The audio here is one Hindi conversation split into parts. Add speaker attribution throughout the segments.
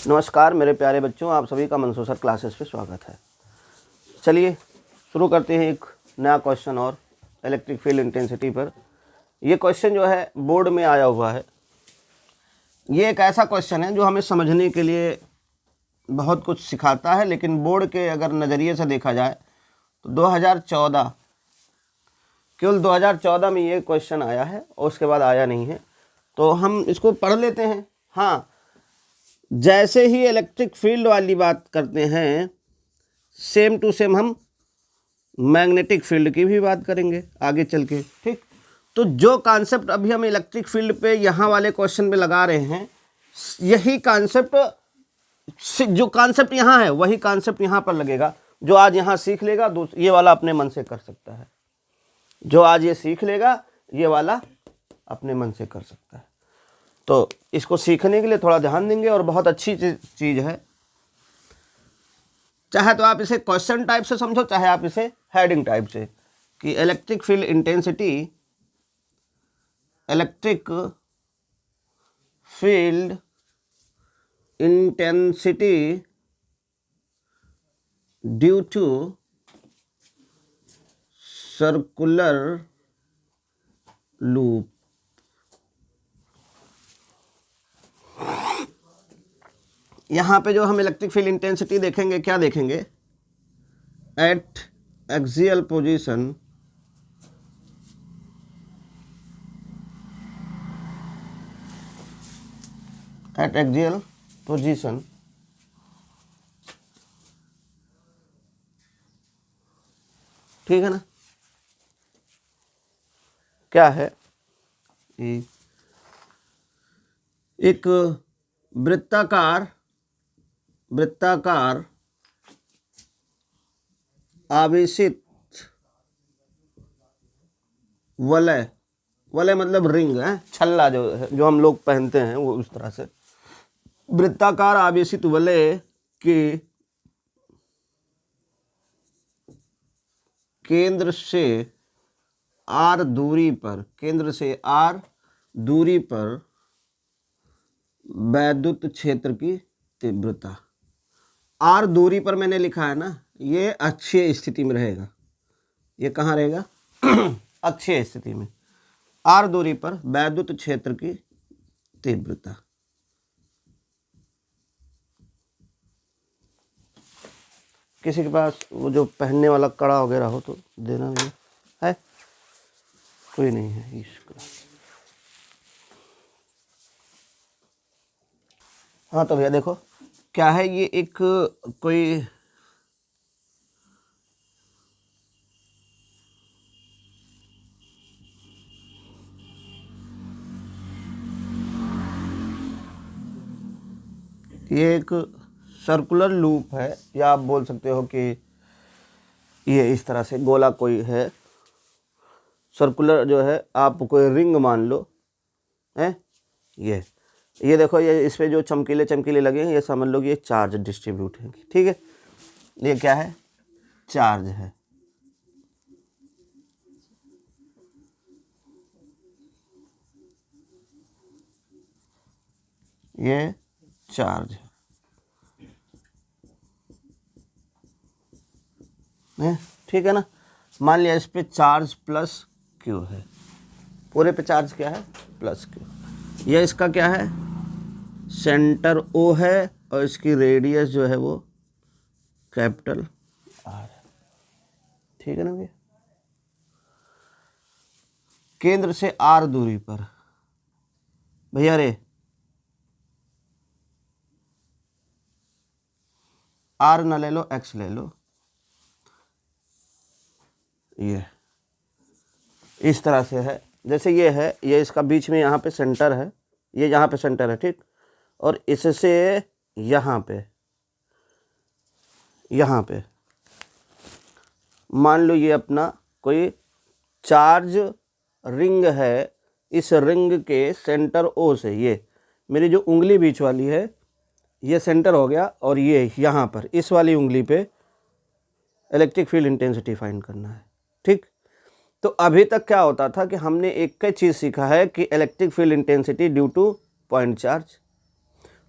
Speaker 1: नमस्कार मेरे प्यारे बच्चों, आप सभी का मंसूर सर क्लासेस पे स्वागत है। चलिए शुरू करते हैं एक नया क्वेश्चन और इलेक्ट्रिक फील्ड इंटेंसिटी पर। ये क्वेश्चन जो है बोर्ड में आया हुआ है। ये एक ऐसा क्वेश्चन है जो हमें समझने के लिए बहुत कुछ सिखाता है, लेकिन बोर्ड के अगर नज़रिए से देखा जाए तो 2014 केवल 2014 में ये क्वेश्चन आया है और उसके बाद आया नहीं है। तो हम इसको पढ़ लेते हैं। हाँ, जैसे ही इलेक्ट्रिक फील्ड वाली बात करते हैं, सेम टू सेम हम मैग्नेटिक फील्ड की भी बात करेंगे आगे चल के। ठीक, तो जो कॉन्सेप्ट अभी हम इलेक्ट्रिक फील्ड पे यहाँ वाले क्वेश्चन पे लगा रहे हैं, यही कॉन्सेप्ट, जो कॉन्सेप्ट यहाँ है वही कॉन्सेप्ट यहाँ पर लगेगा। जो आज यहाँ सीख लेगा ये वाला अपने मन से कर सकता है। जो आज ये सीख लेगा ये वाला अपने मन से कर सकता है। तो इसको सीखने के लिए थोड़ा ध्यान देंगे और बहुत अच्छी चीज़ है। चाहे तो आप इसे क्वेश्चन टाइप से समझो, चाहे आप इसे हेडिंग टाइप से, कि electric field intensity due to circular loop. यहाँ पे जो हम इलेक्ट्रिक फील्ड इंटेंसिटी देखेंगे, क्या देखेंगे? एट एक्सियल पोजीशन ठीक है ना? क्या है? एक वृत्ताकार आवेशित वलय मतलब रिंग है, छल्ला जो हम लोग पहनते हैं वो उस तरह से। वृत्ताकार आवेशित वलय के केंद्र से r दूरी पर वैद्युत क्षेत्र की तीव्रता। r दूरी पर मैंने लिखा है ना, ये अक्षीय स्थिति में रहेगा। ये कहाँ रहेगा? अक्षीय स्थिति में। r दूरी पर वैद्युत क्षेत्र की तीव्रता। किसी के पास वो जो पहनने वाला कड़ा वगैरह हो तो देना भैया। है? कोई नहीं है इसका। हाँ तो भैया देखो क्या है, ये एक कोई ये एक सर्कुलर लूप है, या आप बोल सकते हो कि ये इस तरह से गोला कोई है। सर्कुलर जो है, आप कोई रिंग मान लो है। ये देखो, ये इस पे जो चमकीले लगे हैं, ये समझ लो कि ये चार्ज डिस्ट्रीब्यूट है। ठीक है, ये क्या है? चार्ज है। ये चार्ज है, ठीक है ना? मान लिया इस पे चार्ज प्लस क्यू है, पूरे पे चार्ज क्या है? Plus Q. यह इसका क्या है? सेंटर ओ है और इसकी रेडियस जो है वो कैपिटल आर है। ठीक है ना भैया? केंद्र से आर दूरी पर भैया रे, आर ना ले लो, एक्स ले लो। ये इस तरह से है, जैसे ये है, ये इसका बीच में यहाँ पे सेंटर है, ये यहाँ पे सेंटर है। ठीक, और इससे यहाँ पे मान लो ये अपना कोई चार्ज रिंग है। इस रिंग के सेंटर ओ से, ये मेरी जो उंगली बीच वाली है, ये सेंटर हो गया, और ये यहाँ पर इस वाली उंगली पे इलेक्ट्रिक फील्ड इंटेंसिटी फाइंड करना है। ठीक, तो अभी तक क्या होता था कि हमने एक ही चीज़ सीखा है कि electric field intensity due two point charge.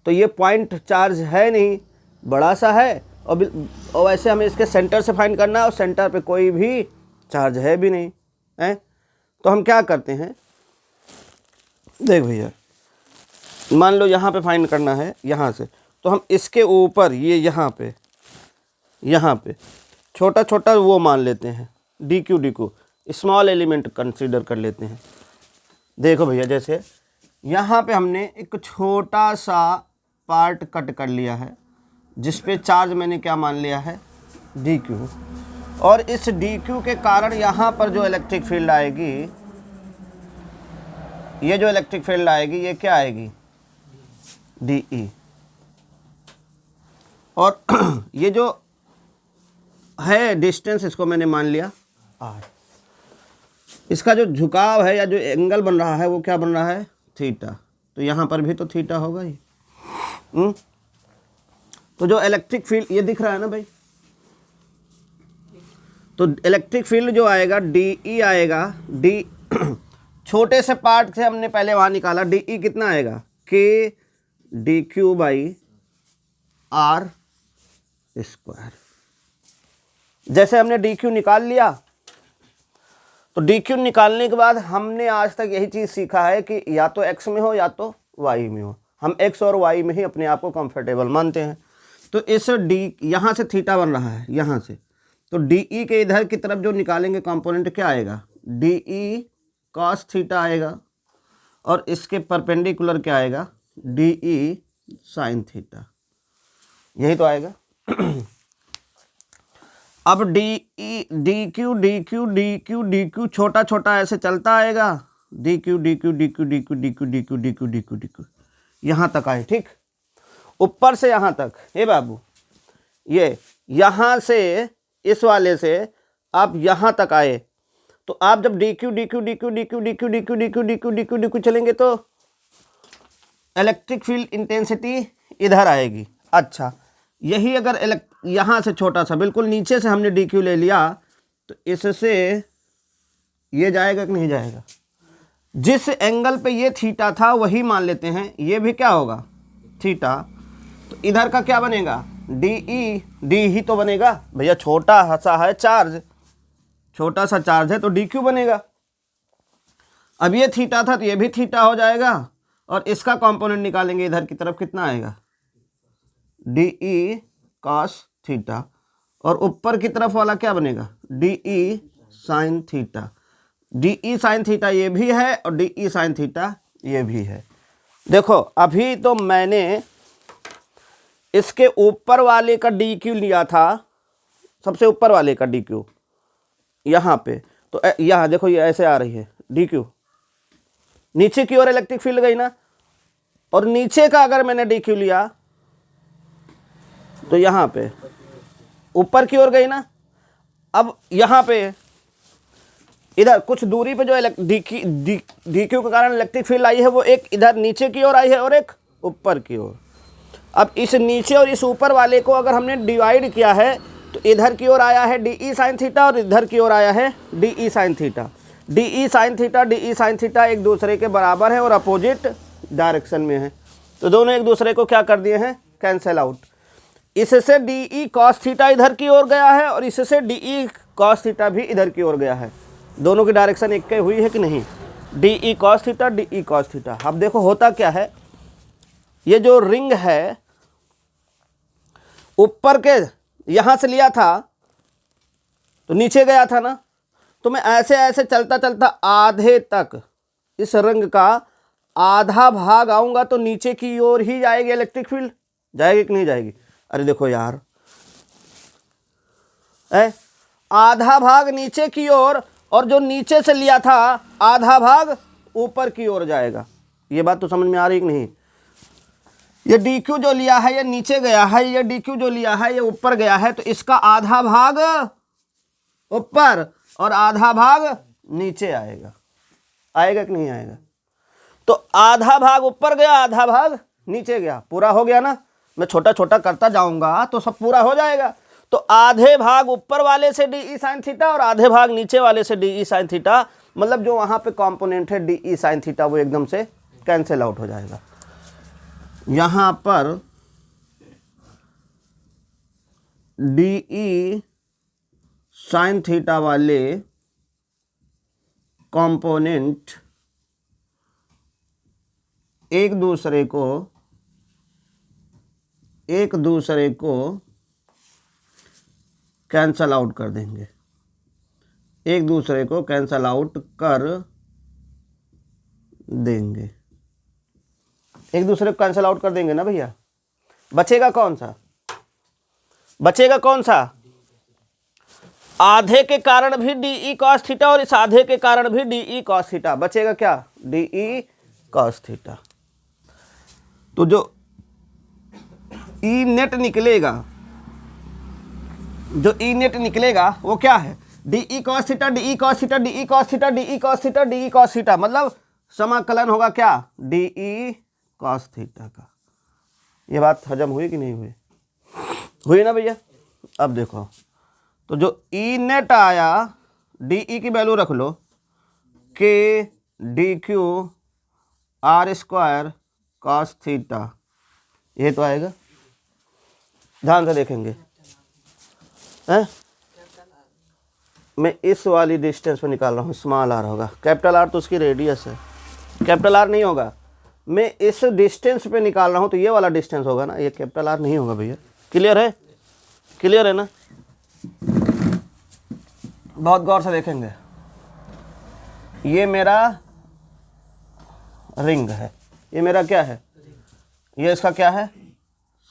Speaker 1: तो ये पॉइंट चार्ज है नहीं, बड़ा सा है, और वैसे हमें इसके सेंटर से फाइंड करना है और सेंटर पे कोई भी चार्ज है भी नहीं है। तो हम क्या करते हैं, देख भैया, मान लो यहाँ पे फाइंड करना है यहाँ से, तो हम इसके ऊपर ये यहाँ पे छोटा छोटा वो मान लेते हैं, D Q small element consider कर लेते हैं। देखो भैया, जैसे यहाँ पे हमने एक छोटा सा पार्ट कट कर लिया है जिस पे चार्ज मैंने क्या मान लिया है, डी क्यू, और इस डी क्यू के कारण यहाँ पर जो इलेक्ट्रिक फील्ड आएगी, ये जो इलेक्ट्रिक फील्ड आएगी ये क्या आएगी, डी ई, और ये जो है डिस्टेंस इसको मैंने मान लिया आर। इसका जो झुकाव है या जो एंगल बन रहा है वो क्या बन रहा है, थीटा। तो यहाँ पर भी तो थीटा होगा ही। तो जो इलेक्ट्रिक फील्ड ये दिख रहा है ना भाई, तो इलेक्ट्रिक फील्ड जो आएगा डी ई आएगा, डी छोटे से पार्ट से हमने पहले वहाँ निकाला, डी ई कितना आएगा, K D Q by R square. जैसे हमने डी क्यू निकाल लिया, तो डी क्यू निकालने के बाद हमने आज तक यही चीज़ सीखा है कि या तो एक्स में हो या तो वाई में हो। हम एक्स और वाई में ही अपने आप को कंफर्टेबल मानते हैं। तो इस डी यहाँ से थीटा बन रहा है यहाँ से, तो डी ई के इधर की तरफ जो निकालेंगे कंपोनेंट क्या आएगा, डी ई कॉस थीटा आएगा, और इसके परपेंडिकुलर क्या आएगा, डी ई साइन थीटा। यही तो आएगा। अब डी क्यू छोटा छोटा ऐसे चलता आएगा, डी क्यू यहाँ तक आए, ठीक। ऊपर से यहाँ तक, हे बाबू, ये यहाँ से इस वाले से आप यहाँ तक आए, तो आप जब डी क्यू चलेंगे तो इलेक्ट्रिक फील्ड इंटेंसिटी इधर आएगी। अच्छा, यही अगर यहाँ से छोटा सा बिल्कुल नीचे से हमने डी क्यू ले लिया, तो इससे ये जाएगा कि नहीं जाएगा, जिस एंगल पे ये थीटा था वही मान लेते हैं, ये भी क्या होगा, थीटा। तो इधर का क्या बनेगा, डी ही तो बनेगा भैया, छोटा सा है चार्ज, छोटा सा चार्ज है तो डी क्यू बनेगा। अब ये थीटा था तो ये भी थीटा हो जाएगा, और इसका कंपोनेंट निकालेंगे इधर की तरफ, कितना आएगा, डी ई कॉस थीटा, और ऊपर की तरफ वाला क्या बनेगा, D E sine theta. D E sine theta ये भी है और डी ई साइन थीटा ये भी है। देखो अभी तो मैंने इसके ऊपर वाले का डी क्यू लिया था, सबसे ऊपर वाले का डी क्यू यहाँ पे, तो यहाँ देखो ये ऐसे आ रही है डी क्यू, नीचे की ओर इलेक्ट्रिक फील्ड गई ना, और नीचे का अगर मैंने डी क्यू लिया तो यहाँ पे ऊपर की ओर गई ना। अब यहाँ पे इधर कुछ दूरी पे जो डी क्यू के कारण इलेक्ट्रिक फील्ड आई है वो एक इधर नीचे की ओर आई है और एक ऊपर की ओर। अब इस नीचे और इस ऊपर वाले को अगर हमने डिवाइड किया है तो इधर की ओर आया है डी ई साइन थीटा और इधर की ओर आया है D E sine theta. D E sine theta एक दूसरे के बराबर है और अपोजिट डायरेक्शन में है, तो दोनों एक दूसरे को क्या कर दिए हैं, कैंसिल आउट। इससे डी ई कॉस थीटा इधर की ओर गया है और इससे डी ई कॉस थीटा भी इधर की ओर गया है, दोनों की डायरेक्शन एक ही हुई है कि नहीं, D E cos theta D E cos theta. अब देखो होता क्या है, ये जो रिंग है ऊपर के यहाँ से लिया था तो नीचे गया था ना, तो मैं ऐसे ऐसे चलता चलता आधे तक इस रिंग का आधा भाग आऊँगा तो नीचे की ओर ही जाएगी इलेक्ट्रिक फील्ड, जाएगी कि नहीं जाएगी। अरे देखो यार, आधा भाग नीचे की ओर और जो नीचे से लिया था आधा भाग ऊपर की ओर जाएगा। ये बात तो समझ में आ रही कि नहीं। ये डी क्यू जो लिया है ये नीचे गया है, ये डी क्यू जो लिया है ये ऊपर गया है, तो इसका आधा भाग ऊपर और आधा भाग नीचे आएगा, आएगा कि नहीं आएगा। तो आधा भाग ऊपर गया आधा भाग नीचे गया, पूरा हो गया ना। मैं छोटा छोटा करता जाऊंगा तो सब पूरा हो जाएगा। तो आधे भाग ऊपर वाले से डी ई साइन थीटा और आधे भाग नीचे वाले से डी ई साइन थीटा, मतलब जो वहाँ पे कंपोनेंट है डी ई साइन थीटा वो एकदम से कैंसिल आउट हो जाएगा। यहाँ पर डी ई साइन थीटा वाले कंपोनेंट एक दूसरे को कैंसल आउट कर देंगे, एक दूसरे को कैंसल आउट कर देंगे, एक दूसरे को कैंसल आउट कर देंगे ना भैया। बचेगा कौन सा? बचेगा कौन सा? आधे के कारण भी डी ई कॉस थीटा और इस आधे के कारण भी डी ई कॉस थीटा। बचेगा क्या? D E cos theta. तो जो ई नेट निकलेगा, जो ई नेट निकलेगा वो क्या है? D E cos theta, D E cos theta, D E cos theta, D E cos theta, D E cos theta, मतलब समाकलन होगा क्या? डी ई कॉस थीटा का। ये बात हजम हुई कि नहीं हुई? हुई ना भैया। अब देखो, तो जो ई नेट आया, डी ई की वैल्यू रख लो, के D Q R square cos theta, ये तो आएगा। ध्यान से देखेंगे हैं? मैं इस वाली डिस्टेंस पे निकाल रहा हूँ, स्मॉल आर होगा, कैपिटल आर तो उसकी रेडियस है, कैपिटल आर नहीं होगा। मैं इस डिस्टेंस पे निकाल रहा हूँ तो ये वाला डिस्टेंस होगा ना, ये कैपिटल आर नहीं होगा भैया। क्लियर है? क्लियर है ना? बहुत गौर से देखेंगे। ये मेरा रिंग है, ये मेरा क्या है? ये इसका क्या है?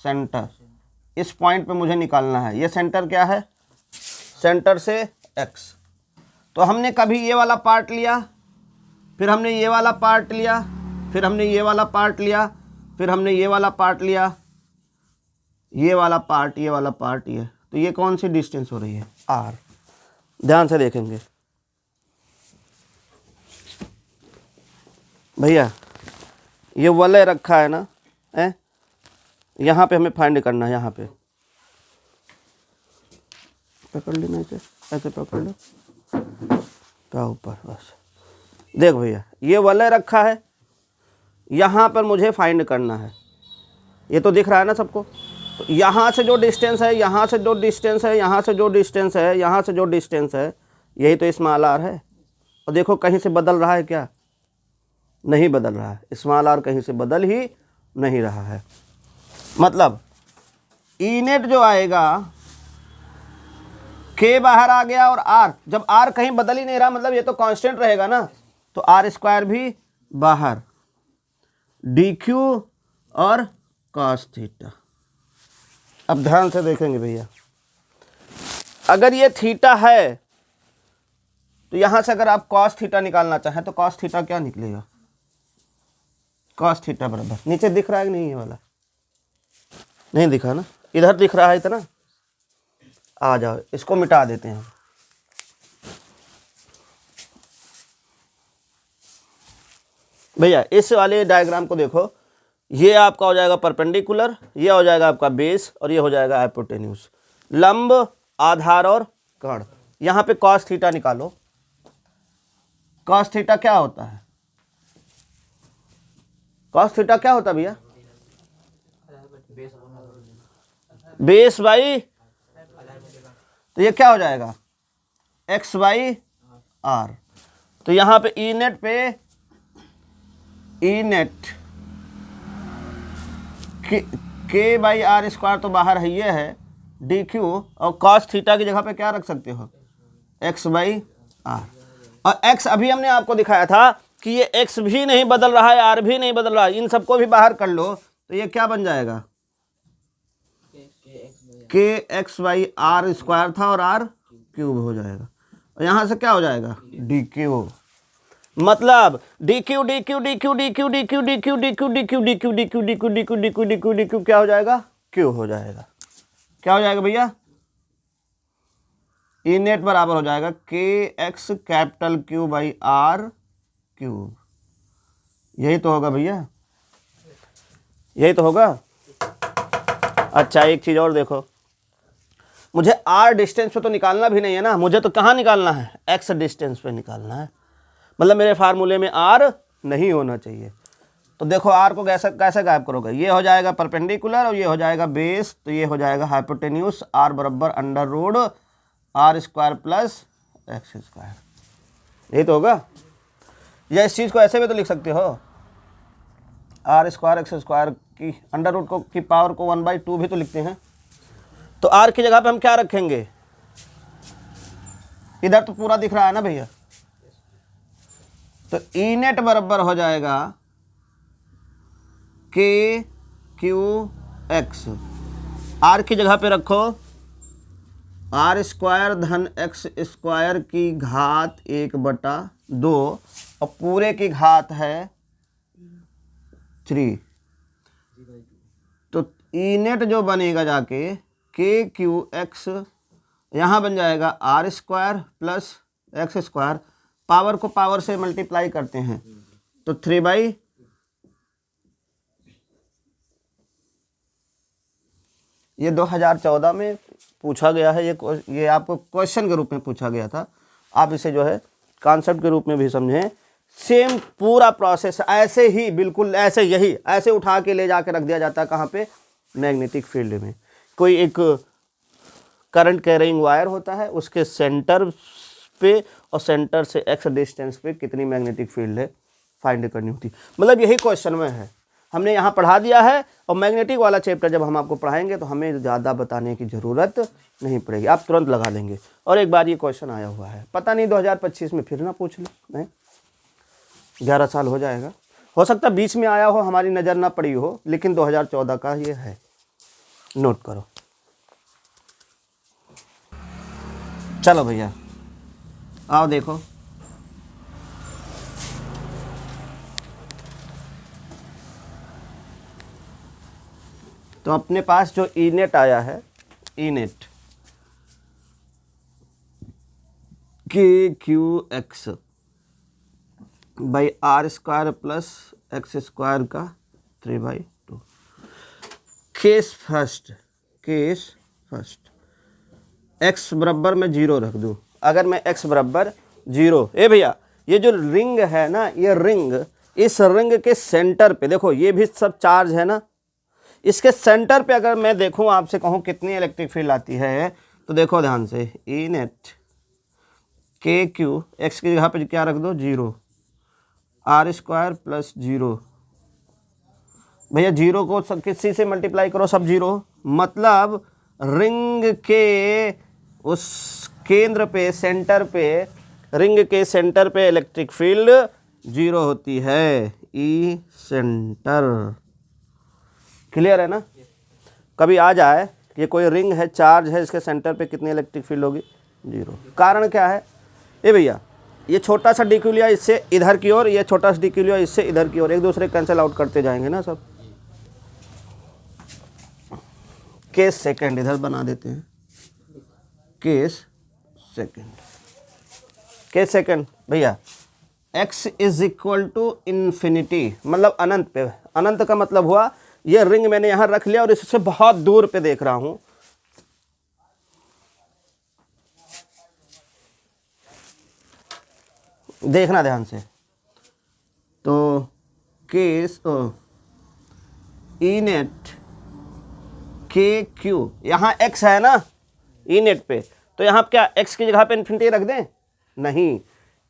Speaker 1: सेंटर। इस पॉइंट पे मुझे निकालना है। ये सेंटर क्या है? सेंटर से x। तो हमने कभी ये वाला पार्ट लिया, फिर हमने ये वाला पार्ट लिया, फिर हमने ये वाला पार्ट लिया, फिर हमने ये वाला पार्ट लिया, ये वाला पार्ट, ये वाला पार्ट, ये। तो ये कौन सी डिस्टेंस हो रही है? r। ध्यान से देखेंगे भैया, ये वलय रखा है ना, है? यहाँ पे हमें फाइंड करना है। यहाँ पे पकड़ लेना, ऐसे पकड़ लो क्या ऊपर, बस। देख भैया, ये वलय रखा है, यहाँ पर मुझे फाइंड करना है। ये तो दिख रहा है ना सबको? तो यहाँ से जो डिस्टेंस है, यहाँ से जो डिस्टेंस है, यहाँ से जो डिस्टेंस है, यहाँ से जो डिस्टेंस है, यही तो स्मॉल आर है। और देखो कहीं से बदल रहा है क्या? नहीं बदल रहा है। स्मॉल आर कहीं से बदल ही नहीं रहा है। मतलब ई नेट जो आएगा, के बाहर आ गया और आर, जब आर कहीं बदल ही नहीं रहा, मतलब ये तो कांस्टेंट रहेगा ना, तो आर स्क्वायर भी बाहर, डी क्यू और कॉस थीटा। अब ध्यान से देखेंगे भैया, अगर ये थीटा है तो यहां से अगर आप कॉस थीटा निकालना चाहें तो कॉस थीटा क्या निकलेगा? कॉस थीटा बराबर, नीचे दिख रहा है कि नहीं? ये वाला नहीं दिखा ना, इधर दिख रहा है इतना। आ जाओ, इसको मिटा देते हैं। भैया इस वाले डायग्राम को देखो, ये आपका हो जाएगा परपेंडिकुलर, ये हो जाएगा आपका बेस, और ये हो जाएगा हाइपोटेन्यूज। लंब, आधार और कर्ण। यहाँ पे कॉस थीटा निकालो। कॉस थीटा क्या होता है? कॉस थीटा क्या होता है भैया? बेस बाई, तो ये क्या हो जाएगा? X by R. तो यहाँ पे ई नेट पे, ई नेट के बाई आर स्क्वायर तो बाहर है, ये है डी क्यू, और कॉस थीटा की जगह पे क्या रख सकते हो? X by R. और एक्स अभी हमने आपको दिखाया था कि ये एक्स भी नहीं बदल रहा है, आर भी नहीं बदल रहा है, इन सबको भी बाहर कर लो तो ये क्या बन जाएगा? K x by R square था और आर क्यूब हो जाएगा, और यहाँ से क्या हो जाएगा? D Q. मतलब D Q D Q D Q D Q D Q D Q D Q D Q D Q D Q D Q D Q D Q D Q D Q क्या हो जाएगा? क्यू हो जाएगा। क्या हो जाएगा भैया? ई नेट बराबर हो जाएगा K X capital Q by R cube. यही तो होगा भैया, यही तो होगा। अच्छा एक चीज और देखो, मुझे आर डिस्टेंस पे तो निकालना भी नहीं है ना, मुझे तो कहाँ निकालना है? एक्स डिस्टेंस पे निकालना है। मतलब मेरे फार्मूले में आर नहीं होना चाहिए। तो देखो आर को कैसे कैसे गायब करोगे, ये हो जाएगा परपेंडिकुलर और ये हो जाएगा बेस, तो ये हो जाएगा हाइपोटेन्यूज, आर बराबर under root R square plus X square, यही तो होगा। या इस चीज़ को ऐसे भी तो लिख सकते हो, आर स्क्वायर एक्स स्क्वायर की अंडर रूट को की पावर को 1/2 भी तो लिखते हैं। तो आर की जगह पे हम क्या रखेंगे, इधर तो पूरा दिख रहा है ना भैया, तो ई नेट बराबर हो जाएगा के क्यू एक्स, आर की जगह पे रखो आर स्क्वायर धन एक्स स्क्वायर की घात 1/2 और पूरे की घात है 3, तो ई नेट जो बनेगा जाके के क्यू एक्स यहाँ बन जाएगा R square plus X square, power को पावर से मल्टीप्लाई करते हैं तो 3/, ये 2014 में पूछा गया है, ये आपको क्वेश्चन के रूप में पूछा गया था, आप इसे जो है कॉन्सेप्ट के रूप में भी समझें। सेम पूरा प्रोसेस ऐसे ही, बिल्कुल ऐसे, यही ऐसे उठा के ले जाके रख दिया जाता है कहाँ पे, मैग्नेटिक फील्ड में। कोई एक करंट कैरिंग वायर होता है, उसके सेंटर पे और सेंटर से एक्स डिस्टेंस पे कितनी मैग्नेटिक फील्ड है फाइंड करनी होती, मतलब यही क्वेश्चन में है, हमने यहाँ पढ़ा दिया है। और मैग्नेटिक वाला चैप्टर जब हम आपको पढ़ाएंगे तो हमें ज़्यादा बताने की ज़रूरत नहीं पड़ेगी, आप तुरंत लगा लेंगे। और एक बार ये क्वेश्चन आया हुआ है, पता नहीं 2025 में फिर ना पूछ लें, 11 साल हो जाएगा, हो सकता है बीच में आया हो, हमारी नज़र ना पड़ी हो, लेकिन 2014 का ये है, नोट करो। चलो भैया आओ देखो, तो अपने पास जो ई नेट आया है, E net K Q X by R square plus X square का 3/2। केस फर्स्ट एक्स बराबर मैं 0 रख दूँ, अगर मैं एक्स बराबर 0, ए भैया ये जो रिंग है ना, ये रिंग, इस रिंग के सेंटर पे देखो, ये भी सब चार्ज है ना, इसके सेंटर पे अगर मैं देखूं, आपसे कहूं कितनी इलेक्ट्रिक फील्ड आती है, तो देखो ध्यान से, ई नेट के क्यू एक्स की जगह पे क्या रख दो 0, आर स्क्वायर प्लस 0, भैया 0 को सब किसी से मल्टीप्लाई करो, सब 0, मतलब रिंग के उस केंद्र पे, सेंटर पे, रिंग के सेंटर पे इलेक्ट्रिक फील्ड 0 होती है, ई सेंटर। क्लियर है ना? कभी आ जाए कि ये कोई रिंग है, चार्ज है, इसके सेंटर पे कितनी इलेक्ट्रिक फील्ड होगी 0। कारण क्या है, ये भैया ये छोटा सा डी क्यू लिया इससे इधर की ओर, ये छोटा सा डी क्यू लिया इससे इधर की ओर, एक दूसरे कैंसिल आउट करते जाएंगे ना सब। केस सेकंड इधर बना देते हैं, केस सेकंड भैया x is equal to infinity, मतलब अनंत पे, अनंत का मतलब हुआ ये रिंग मैंने यहां रख लिया और इससे बहुत दूर पे देख रहा हूं, देखना ध्यान से, तो केस ई नेट के क्यू, यहां x है ना ई नेट पे, तो यहां क्या x की जगह पे इन्फिनिटी रख दें, नहीं,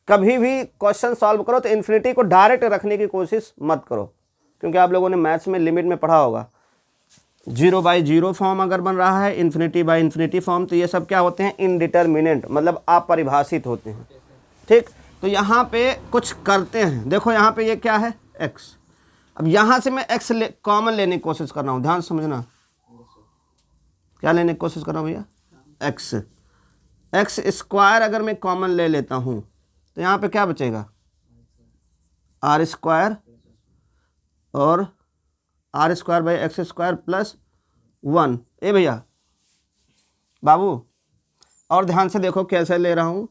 Speaker 1: कभी भी क्वेश्चन सॉल्व करो तो इन्फिनिटी को डायरेक्ट रखने की कोशिश मत करो, क्योंकि आप लोगों ने मैथ्स में लिमिट में पढ़ा होगा 0/0 फॉर्म अगर बन रहा है, इन्फिनिटी फॉर्म, तो ये सब क्या होते हैं, इनडिटर्मिनेंट, मतलब अपरिभाषित होते हैं, ठीक। तो यहाँ पे कुछ करते हैं, देखो यहाँ पे ये क्या है x, अब यहाँ से मैं x कॉमन लेने की कोशिश कर रहा हूँ, ध्यान समझना, क्या लेने की कोशिश कर रहा हूँ भैया, एक्स स्क्वायर अगर मैं कॉमन ले लेता हूँ तो यहाँ पे क्या बचेगा, आर स्क्वायर और R square by X square plus 1। ए भैया बाबू और ध्यान से देखो कैसे ले रहा हूँ,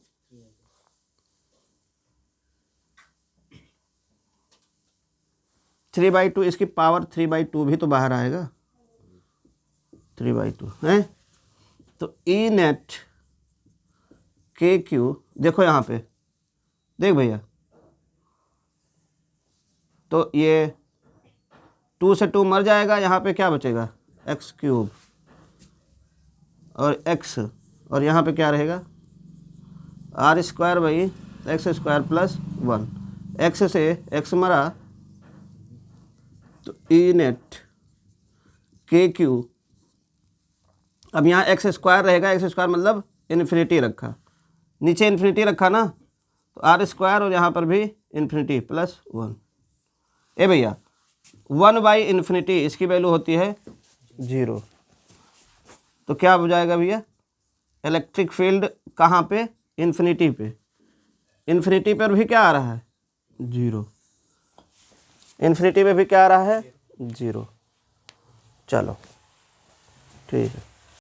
Speaker 1: थ्री बाई टू, इसकी पावर 3/2 भी तो बाहर आएगा, 3/2 है, तो ई नेट के क्यू, देखो यहाँ पे देख भैया, तो ये 2 से 2 मर जाएगा, यहाँ पे क्या बचेगा एक्स क्यूब और एक्स, और यहाँ पे क्या रहेगा R square by X square plus 1। X से एक्स मरा तो ई नेट के क्यू, अब यहाँ एक्स स्क्वायर रहेगा, एक्स स्क्वायर मतलब इन्फिनिटी रखा, नीचे इन्फिनिटी रखा ना, तो आर स्क्वायर और यहाँ पर भी इन्फिनिटी प्लस 1। ए भैया 1 बाई इन्फिनिटी इसकी वैल्यू होती है 0, तो क्या हो जाएगा भैया इलेक्ट्रिक फील्ड कहाँ पे इन्फिनिटी पे, इन्फिनिटी पर भी क्या आ रहा है 0, इन्फिनिटी पे भी क्या आ रहा है 0। चलो ठीक है।